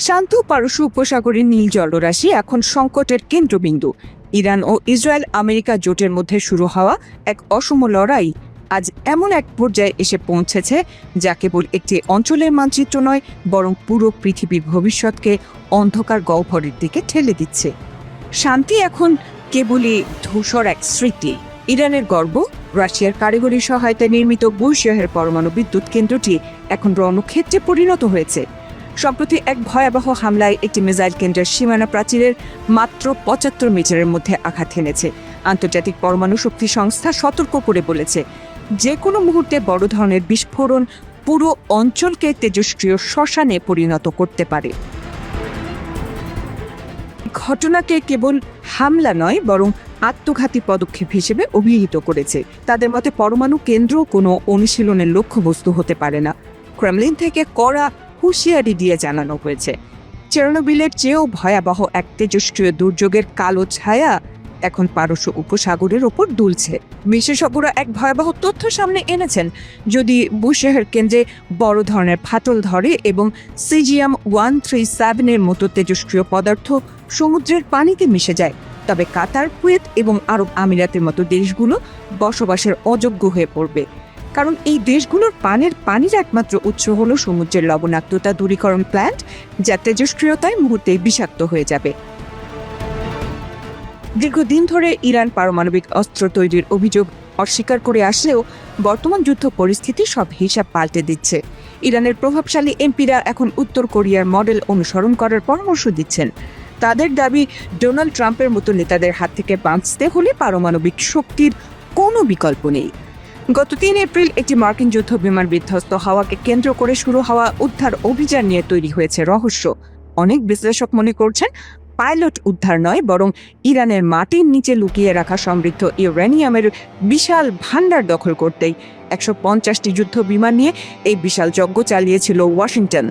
শান্ত পারস্য উপসাগরের নীল জলরাশি এখন সংকটের কেন্দ্রবিন্দু। ইরান ও ইসরায়েল আমেরিকা জোটের মধ্যে শুরু হওয়া এক অসম লড়াই আজ এমন এক পর্যায়ে এসে পৌঁছেছে যা কেবল একটি অঞ্চলের মানচিত্র নয়, বরং পুরো পৃথিবীর ভবিষ্যৎকে অন্ধকার গহ্বরের দিকে ঠেলে দিচ্ছে। শান্তি এখন কেবলই ধূসর এক স্মৃতি। ইরানের গর্ব, রাশিয়ার কারিগরি সহায়তায় নির্মিত বুরশেহের পরমাণু বিদ্যুৎ কেন্দ্রটি এখন রণক্ষেত্রে পরিণত হয়েছে। সম্প্রতি এক ভয়াবহ হামলায় একটি মিসাইল কেন্দ্রের সীমানা প্রাচীরের মাত্র ৭৫ মিটারের মধ্যে আঘাত হেনেছে। আন্তর্জাতিক পরমাণু শক্তি সংস্থা সতর্ক করে বলেছে, যে কোনো মুহূর্তে বড় ধরনের বিস্ফোরণ পুরো অঞ্চলকে তেজস্ক্রিয় শ্মশানে পরিণত করতে পারে। ঘটনাকে কেবল হামলা নয়, বরং আত্মঘাতী পদক্ষেপ হিসেবে অভিহিত করেছে। তাদের মতে পরমাণু কেন্দ্র কোনো অনুশীলনের লক্ষ্যবস্তু হতে পারে না। ক্রেমলিন থেকে কড়া হুঁশিয়ারি দিয়ে জানানো হয়েছে, চেরনোবিলের চেয়েও ভয়াবহ এক তেজস্ক্রিয় দুর্যোগের কালো ছায়া এখন পারস্য উপসাগরের ওপর দুলছে। বিশেষজ্ঞরা এক ভয়াবহ তথ্য সামনে এনেছেন, যদি বুশেহের কেন্দ্রে বড় ধরনের ফাটল ধরে এবং সিজিয়াম-137-এর মতো তেজস্ক্রিয় পদার্থ সমুদ্রের পানিতে মিশে যায়, তবে কাতার, কুয়েত এবং আরব আমিরাতের মতো দেশগুলো বসবাসের অযোগ্য হয়ে পড়বে। কারণ এই দেশগুলোর পানির একমাত্র উৎস হলো সমুদ্রের লবণাক্ততা দূরীকরণ প্ল্যান্ট, যা তেজস্ক্রিয়তায় মুহূর্তেই বিষাক্ত হয়ে যাবে। দীর্ঘদিন ধরে ইরান পারমাণবিক অস্ত্র তৈরির অভিযোগ অস্বীকার করে আসলেও বর্তমান যুদ্ধ পরিস্থিতি সব হিসাব পাল্টে দিচ্ছে। ইরানের প্রভাবশালী এমপিরা এখন উত্তর কোরিয়ার মডেল অনুসরণ করার পরামর্শ দিচ্ছেন। তাদের দাবি, ডোনাল্ড ট্রাম্পের মতো নেতাদের হাত থেকে বাঁচতে হলে পারমাণবিক শক্তির কোনো বিকল্প নেই। গত ৩ এপ্রিল একটি মার্কিন যুদ্ধ বিমান বিধ্বস্ত হওয়াকে কেন্দ্র করে শুরু হওয়া উদ্ধার অভিযান নিয়ে তৈরি হয়েছে রহস্য। অনেক বিশ্লেষক মনে করছেন, পাইলট উদ্ধার নয়, বরং ইরানের মাটির নিচে লুকিয়ে রাখা সমৃদ্ধ ইউরেনিয়ামের বিশাল ভান্ডার দখল করতেই ১৫০টি যুদ্ধ বিমান নিয়ে এই বিশাল যজ্ঞ চালিয়েছিল ওয়াশিংটন।